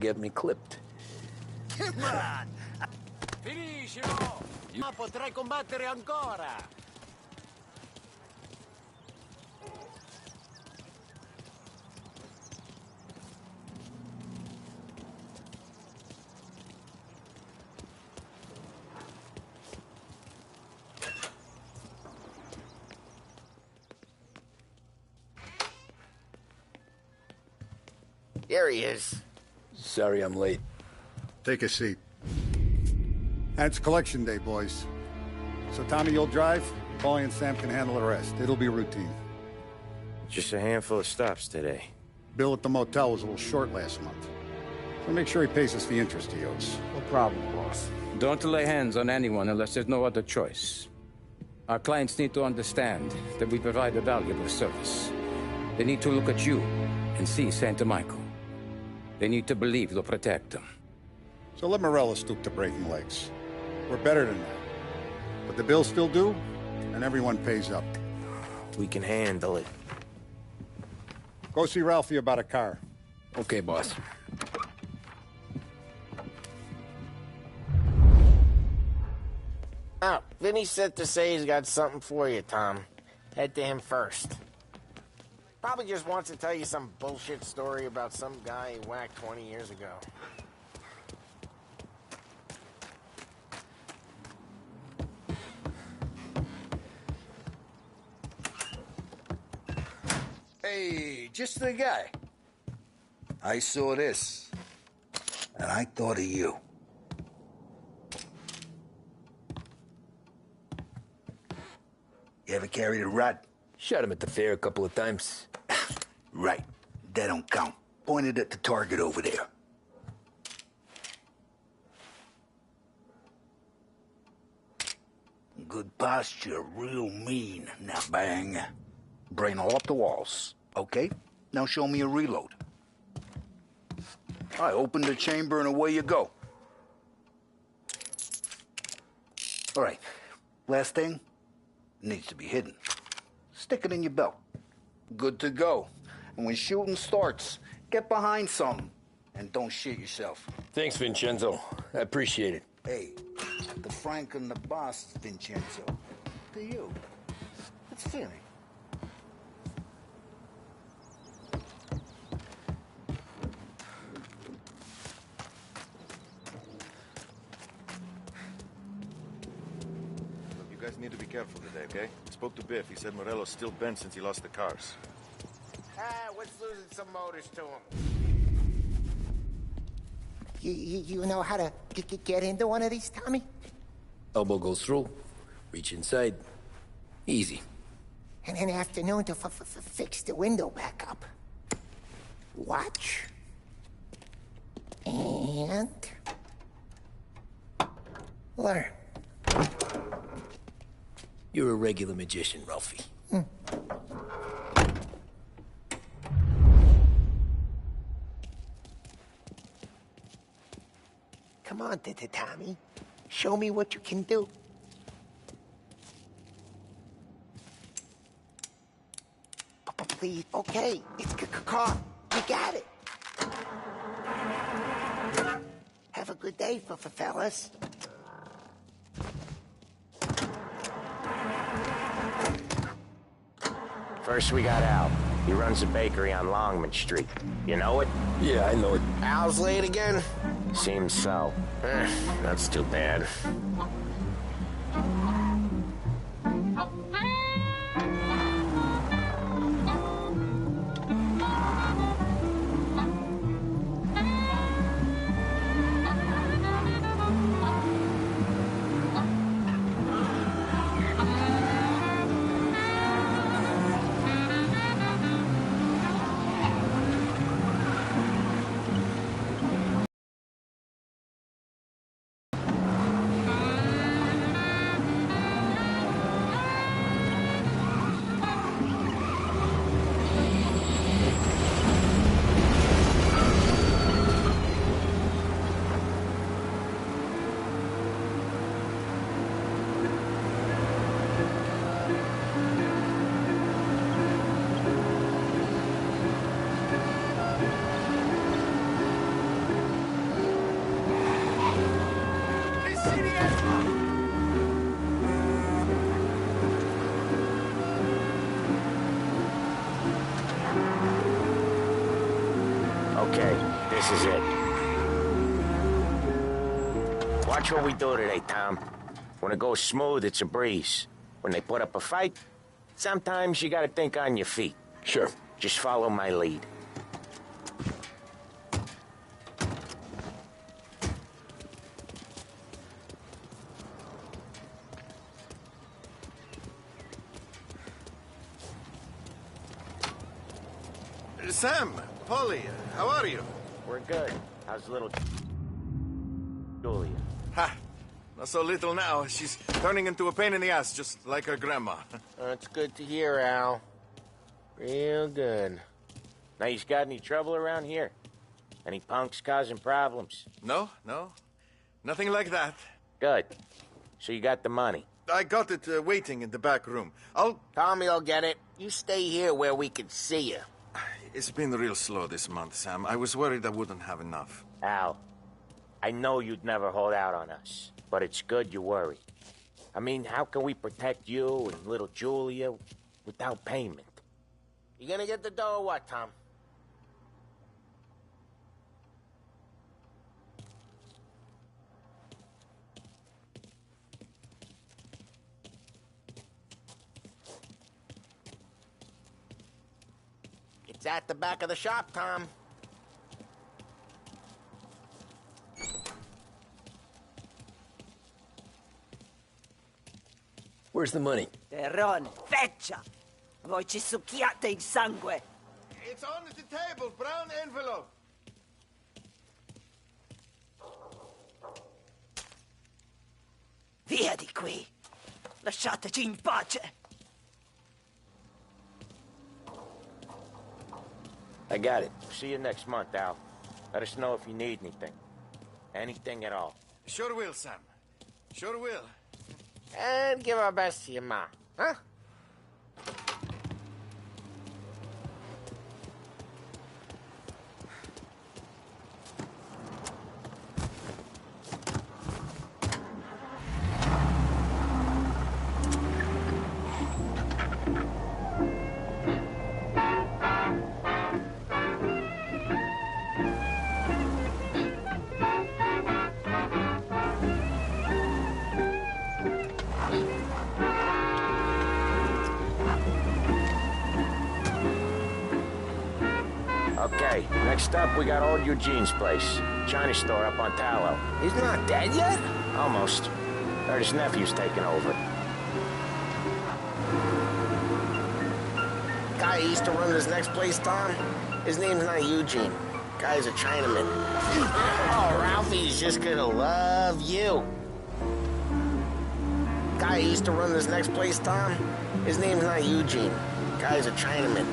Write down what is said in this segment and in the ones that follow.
Get me clipped. Come on! Finiscilo! Ma potrai combattere ancora! There he is. Sorry I'm late. Take a seat. And it's collection day, boys. So Tommy, you'll drive. Paulie and Sam can handle the rest. It'll be routine. Just a handful of stops today. Bill at the motel was a little short last month. So make sure he pays us the interest he owes. No problem, boss. Don't lay hands on anyone unless there's no other choice. Our clients need to understand that we provide a valuable service. They need to look at you and see Santa Michael. They need to believe you'll protect them. So let Morella stoop to breaking legs. We're better than that. But the bill's still due, and everyone pays up. We can handle it. Go see Ralphie about a car. Okay, boss. Oh, Vinny said to say he's got something for you, Tom. Head to him first. Probably just wants to tell you some bullshit story about some guy he whacked 20 years ago. Hey, just the guy. I saw this, and I thought of you. You ever carried a rod? Shot him at the fair a couple of times. Right. That don't count. Pointed at the target over there. Good posture, real mean. Now bang. Brain all up the walls. Okay? Now show me a reload. I open the chamber and away you go. All right. Last thing. Needs to be hidden. Stick it in your belt. Good to go. And when shooting starts, get behind something. And don't shit yourself. Thanks, Vincenzo. I appreciate it. Hey, the Frank and the boss, Vincenzo. To you. It's fitting. You guys need to be careful today, okay? I spoke to Biff. He said Morello's still bent since he lost the cars. What's losing some motors to him? You know how to get into one of these, Tommy? Elbow goes through. Reach inside. Easy. And an afternoon to fix the window back up. Watch. And... learn. You're a regular magician, Ralphie. Come on, Tommy. Show me what you can do. Please, okay. It's car. You got it. Have a good day, fellas. First we got Al. He runs a bakery on Longman Street. You know it? Yeah, I know it. Al's late again? Seems so. That's too bad. Okay, this is it. Watch what we do today, Tom. When it goes smooth, it's a breeze. When they put up a fight, sometimes you gotta think on your feet. Sure. Just follow my lead. Sam, Polly, how are you? We're good. How's little Julia? Ha! Not so little now. She's turning into a pain in the ass, just like her grandma. That's good to hear, Al. Real good. Now, you got any trouble around here? Any punks causing problems? No. Nothing like that. Good. So you got the money? I got it waiting in the back room. Tommy will get it. You stay here where we can see you. It's been real slow this month, Sam. I was worried I wouldn't have enough. Al, I know you'd never hold out on us, but it's good you worry. I mean, how can we protect you and little Julia without payment? You gonna get the dough or what, Tom? It's at the back of the shop, Tom. Where's the money? Terron, feccia! Voi ci succhiate il sangue! It's on the table, brown envelope. Via di qui! Lasciateci in pace! I got it. See you next month, Al. Let us know if you need anything. Anything at all. Sure will, Sam. Sure will. And give our best to your ma, huh? Okay, next up, we got old Eugene's place. China store up on Tallow. He's not dead yet? Almost. Heard his nephew's taking over. Guy who used to run this next place, Tom? His name's not Eugene. Guy's a Chinaman. Oh, Ralphie's just gonna love you. Guy who used to run this next place, Tom? His name's not Eugene. Guy's a Chinaman.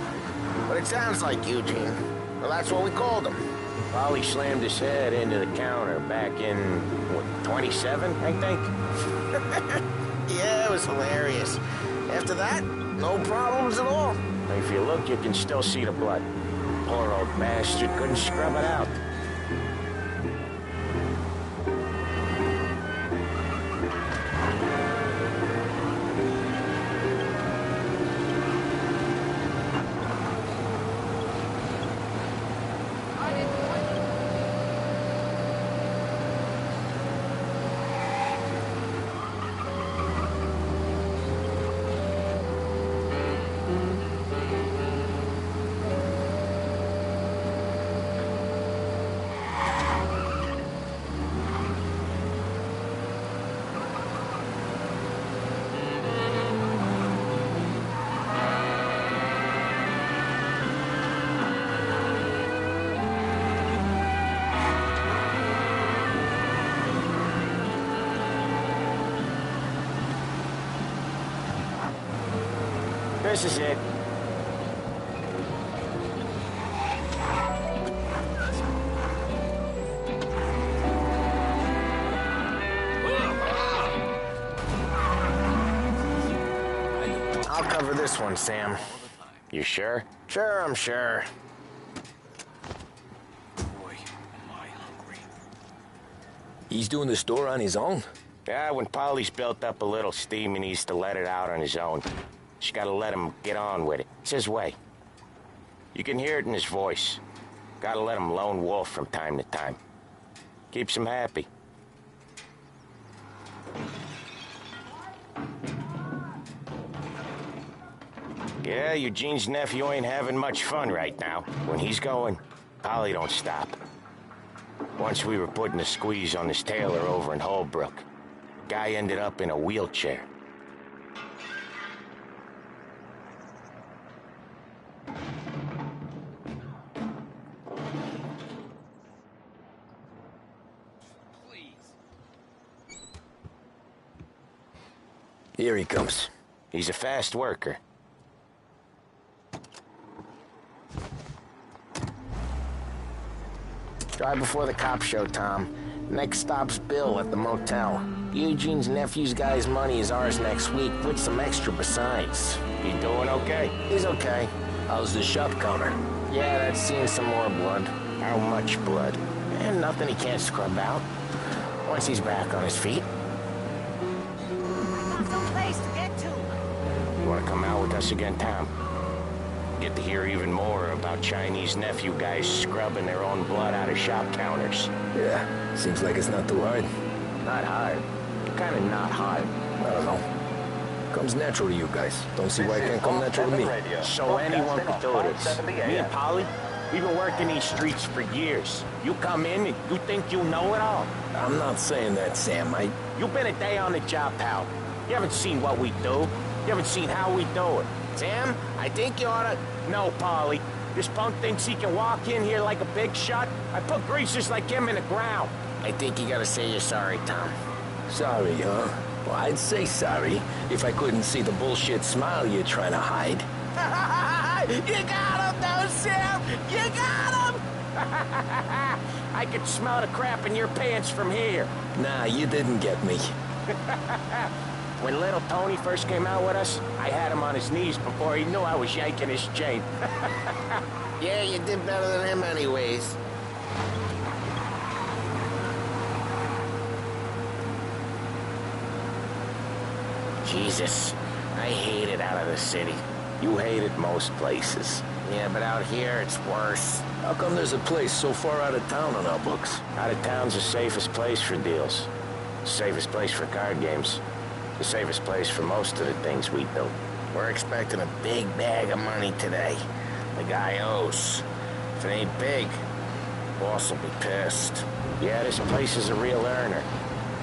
But it sounds like Eugene. Well, that's what we called him. Polly slammed his head into the counter back in, what, 27, I think? Yeah, it was hilarious. After that, no problems at all. If you look, you can still see the blood. Poor old bastard couldn't scrub it out. This is it. I'll cover this one, Sam. You sure? Sure, I'm sure. He's doing the store on his own? Yeah, when Polly's built up a little steam, he needs to let it out on his own. Just gotta let him get on with it. It's his way. You can hear it in his voice. Gotta let him lone wolf from time to time. Keeps him happy. Yeah, Eugene's nephew ain't having much fun right now. When he's going, Polly don't stop. Once we were putting a squeeze on this tailor over in Holbrook. Guy ended up in a wheelchair. Here he comes. He's a fast worker. Drive before the cops show, Tom. Next stop's Bill at the motel. Eugene's nephew's guy's money is ours next week, with some extra besides. He doing okay? He's okay. How's the shop counter? Yeah, that's seen some more blood. How much blood? And nothing he can't scrub out. Once he's back on his feet. Got some place to get to. You wanna come out with us again, Tom? Get to hear even more about Chinese nephew guys scrubbing their own blood out of shop counters. Yeah, seems like it's not too hard. Not hard. Kinda not hard. I don't know. Comes natural to you guys. Don't see why it can't come natural to me. So anyone could do this. Me and Polly, we've been working these streets for years. You come in and you think you know it all. I'm not saying that, Sam. You've been a day on the job, pal. You haven't seen what we do. You haven't seen how we do it. Sam, I think you oughta... No, Polly. This punk thinks he can walk in here like a big shot. I put greasers like him in the ground. I think you gotta say you're sorry, Tom. Sorry, huh? Well, I'd say sorry if I couldn't see the bullshit smile you're trying to hide. You got him, though, Sam! You got him! I could smell the crap in your pants from here. Nah, you didn't get me. When little Tony first came out with us, I had him on his knees before he knew I was yanking his chain. Yeah, you did better than him anyways. Jesus, I hate it out of the city. You hate it most places. Yeah, but out here, it's worse. How come there's a place so far out of town on our books? Out of town's the safest place for deals. The safest place for card games. The safest place for most of the things we do. We're expecting a big bag of money today. The guy owes. If it ain't big, boss will be pissed. Yeah, this place is a real earner.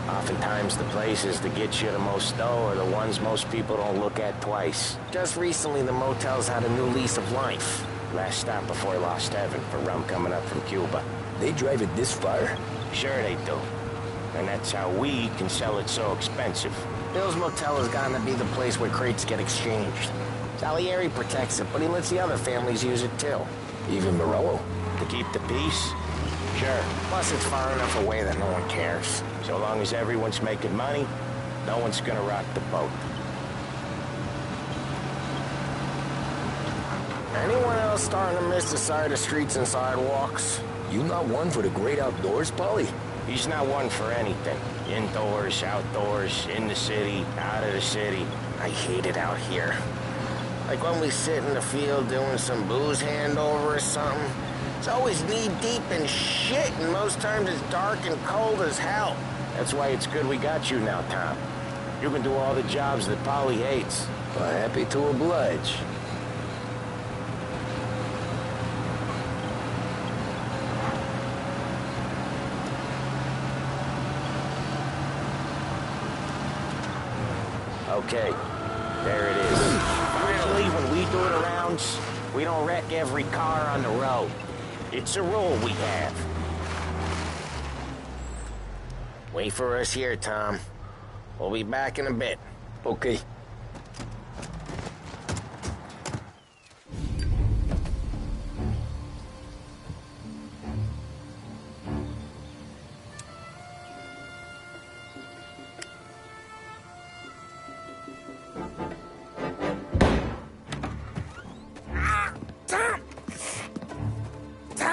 Oftentimes the places that get you the most dough are the ones most people don't look at twice. Just recently, the motel's had a new lease of life. Last stop before Lost Heaven for rum coming up from Cuba. They drive it this far? Sure they do. And that's how we can sell it so expensive. Bill's Motel has gotten to be the place where crates get exchanged. Salieri protects it, but he lets the other families use it too. Even Morello? To keep the peace? Sure. Plus, it's far enough away that no one cares. So long as everyone's making money, no one's gonna rock the boat. Anyone else starting to miss the side of streets and sidewalks? You not one for the great outdoors, Polly? He's not one for anything. Indoors, outdoors, in the city, out of the city. I hate it out here. Like when we sit in the field doing some booze handover or something. It's always knee-deep in shit, and most times it's dark and cold as hell. That's why it's good we got you now, Tom. You can do all the jobs that Polly hates. Well, happy to oblige. Okay, there it is. Finally, when we do the rounds, we don't wreck every car on the road. It's a rule we have. Wait for us here, Tom. We'll be back in a bit. Okay.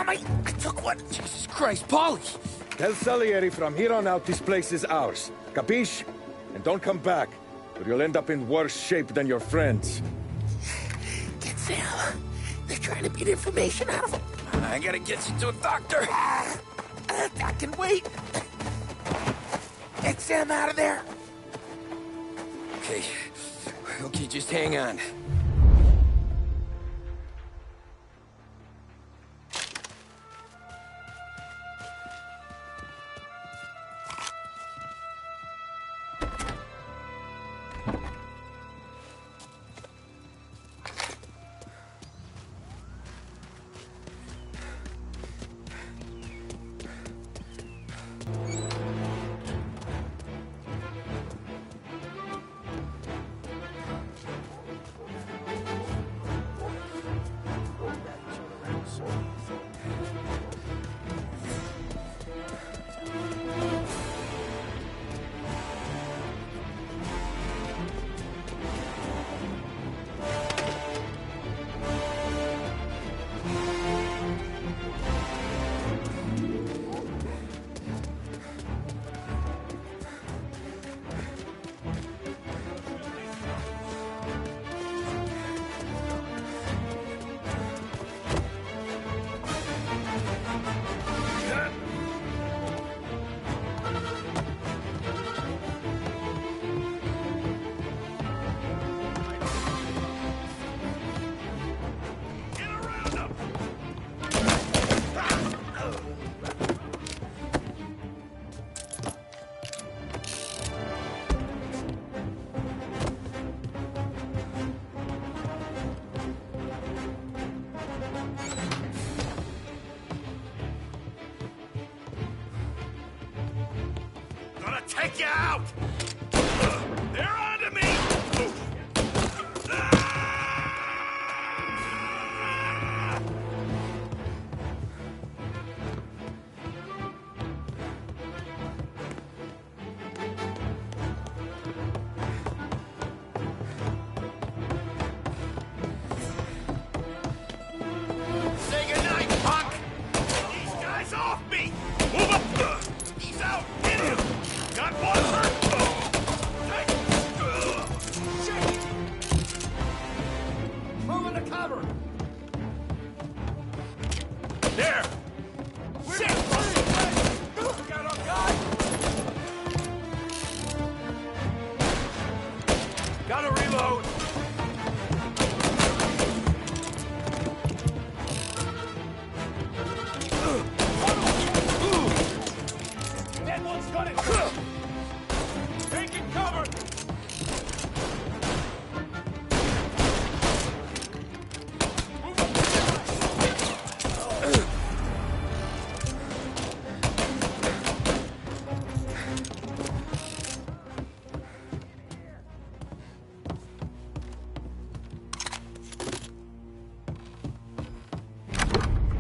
I took one. Jesus Christ, Polly! Tell Salieri from here on out this place is ours. Capiche? And don't come back, or you'll end up in worse shape than your friends. Get Sal. They're trying to beat information out of him. I gotta get you to a doctor. I can wait. Get Sam out of there. Okay. Okay, just hang on. Take you out! They're onto me! Say goodnight, punk! These guys off me! Move up! He's out! Hit him! Got one hurt! Shit! Move in the cover! There! Shit! Got our guy! Gotta reload! That one's got it! Taking cover!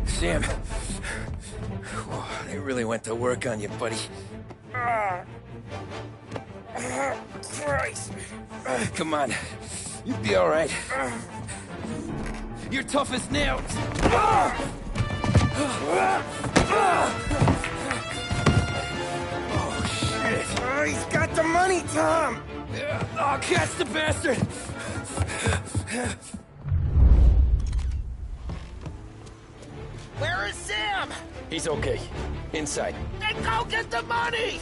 Sam. Whoa, they really went to work on you, buddy. Christ. Come on. You'll be all right. You're tough as nails. Oh, shit. Oh, he's got the money, Tom. Oh, catch the bastard. Where is Sam? He's okay. Inside. Then go get the money!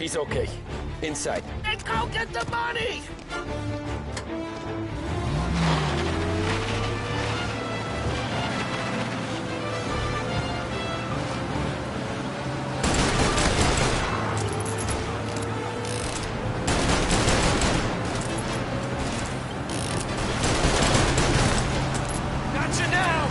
He's okay. Inside. Then go get the money! Gotcha now!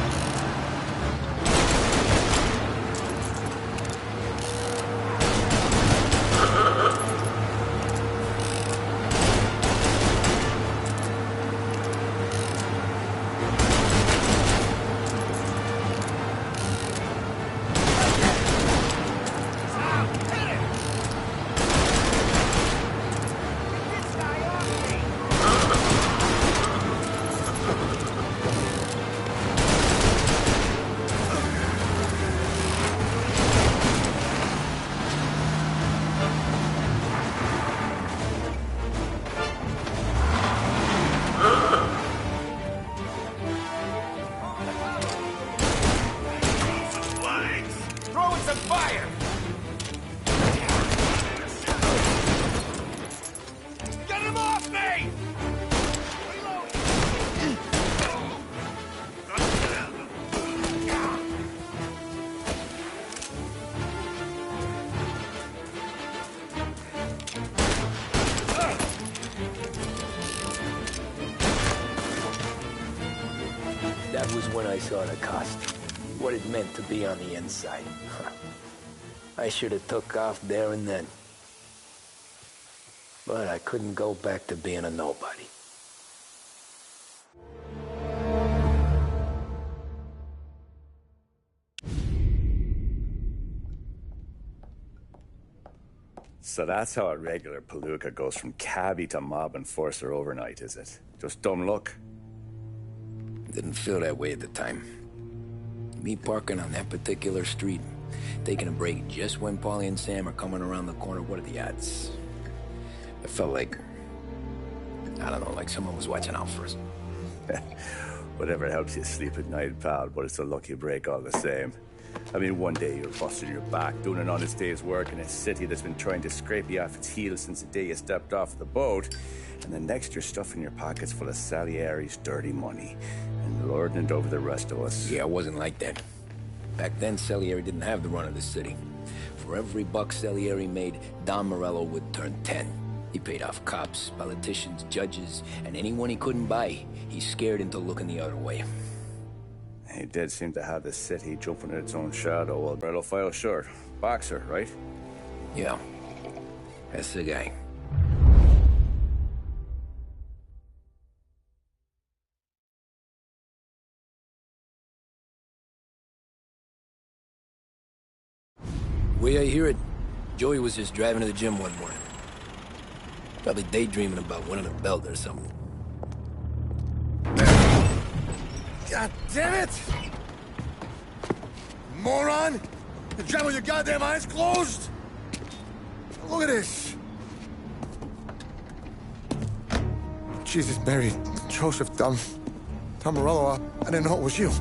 Throwing some fire! Get him off me! That was when I saw the cost. What it meant to be on the inside. I should have took off there and then. But I couldn't go back to being a nobody. So that's how a regular palooka goes from cabbie to mob enforcer overnight, is it? Just dumb luck? Didn't feel that way at the time. Me parking on that particular street, taking a break just when Paulie and Sam are coming around the corner, what are the odds? I felt like, I don't know, like someone was watching out for us. Whatever helps you sleep at night, pal, but it's a lucky break all the same. I mean, one day you're busting your back, doing an honest day's work in a city that's been trying to scrape you off its heels since the day you stepped off the boat, and the next you're stuffing your pockets full of Salieri's dirty money and lording it over the rest of us. Yeah, it wasn't like that. Back then, Salieri didn't have the run of the city. For every buck Salieri made, Don Morello would turn 10. He paid off cops, politicians, judges, and anyone he couldn't buy, he scared into looking the other way. He did seem to have the city jumping in its own shadow. Well, Morello file short. Boxer, right? Yeah, that's the guy. Way I hear it, Joey was just driving to the gym one morning. Probably daydreaming about winning a belt or something. God damn it! Moron! You drive with your goddamn eyes closed? Look at this! Jesus, Mary, Joseph, Tom Morello, I didn't know it was you.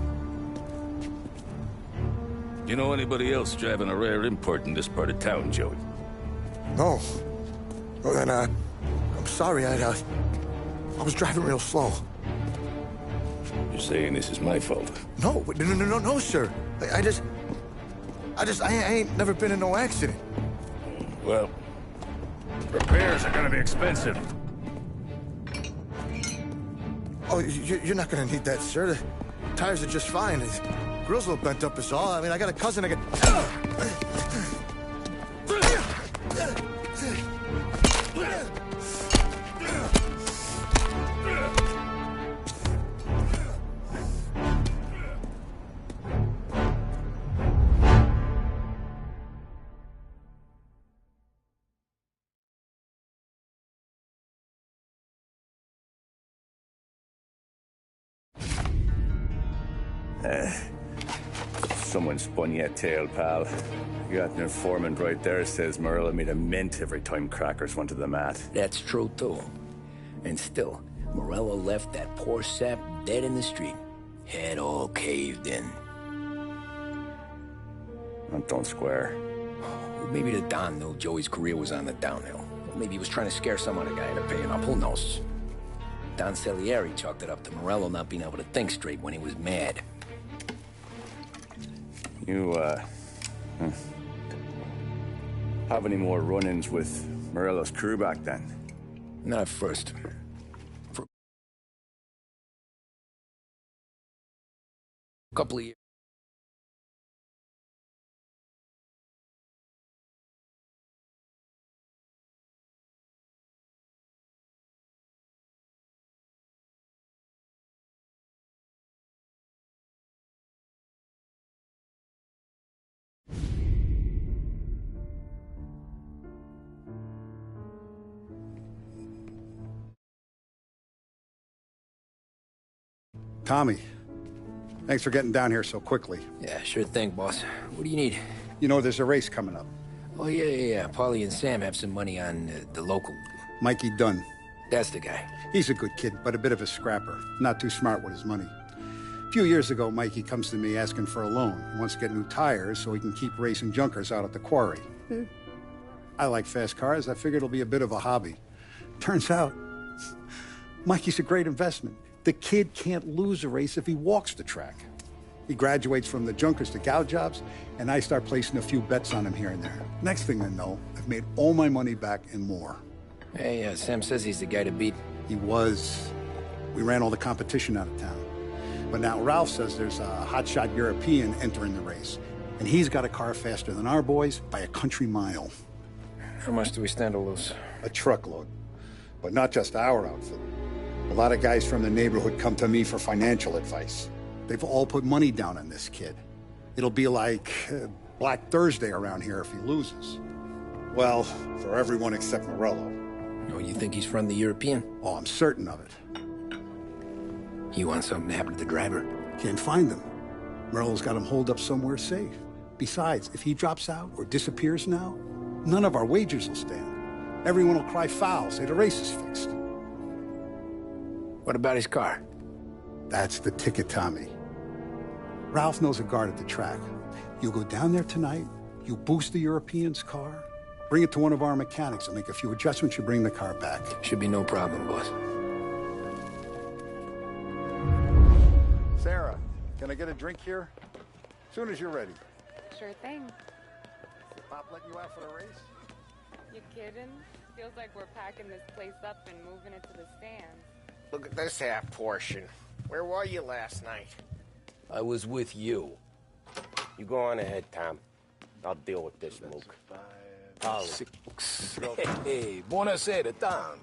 You know anybody else driving a rare import in this part of town, Joey? No. Well, then, I'm sorry, I was driving real slow. You're saying this is my fault? No, sir. I ain't never been in no accident. Well, repairs are gonna be expensive. Oh, you're not gonna need that, sir. The tires are just fine. The grill's a little bent up is all. I mean, I got a cousin that Someone spun you a tail, pal. You got an informant right there says Morello made a mint every time crackers went to the mat. That's true, too. And still, Morello left that poor sap dead in the street. Head all caved in. That don't square. Maybe the Don knew Joey's career was on the downhill. Or maybe he was trying to scare some other guy into paying up. Who knows? Don Salieri chalked it up to Morello not being able to think straight when he was mad. You, have any more run-ins with Morello's crew back then? Not at first. For a couple of years. Tommy, thanks for getting down here so quickly. Yeah, sure thing, boss. What do you need? You know, there's a race coming up. Oh, yeah. Paulie and Sam have some money on the local. Mikey Dunn. That's the guy. He's a good kid, but a bit of a scrapper. Not too smart with his money. A few years ago, Mikey comes to me asking for a loan. He wants to get new tires so he can keep racing junkers out at the quarry. I like fast cars. I figured it'll be a bit of a hobby. Turns out, Mikey's a great investment. The kid can't lose a race if he walks the track. He graduates from the junkers to gal jobs, and I start placing a few bets on him here and there. Next thing I know, I've made all my money back and more. Hey, Sam says he's the guy to beat. He was. We ran all the competition out of town. But now Ralph says there's a hotshot European entering the race, and he's got a car faster than our boys by a country mile. How much do we stand to lose? A truckload. But not just our outfit. A lot of guys from the neighborhood come to me for financial advice. They've all put money down on this kid. It'll be like Black Thursday around here if he loses. Well, for everyone except Morello. Oh, you think he's from the European? Oh, I'm certain of it. You want something to happen to the driver? Can't find him. Morello's got him holed up somewhere safe. Besides, if he drops out or disappears now, none of our wagers will stand. Everyone will cry foul, say the race is fixed. What about his car? That's the ticket, Tommy. Ralph knows a guard at the track. You go down there tonight, you boost the European's car, bring it to one of our mechanics, and make a few adjustments, you bring the car back. Should be no problem, boss. Sarah, can I get a drink here? As soon as you're ready. Sure thing. Is Pop letting you out for the race? You kidding? Feels like we're packing this place up and moving it to the stands. Look at this half portion. Where were you last night? I was with you. You go on ahead, Tom. I'll deal with this, Luke. Six. Hey, buonasera, Tommy.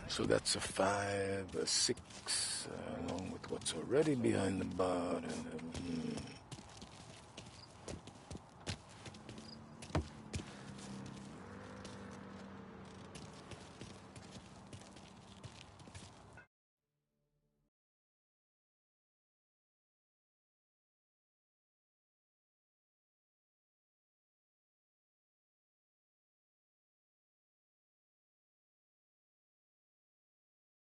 So that's a 5, a 6, along with what's already behind the bar, and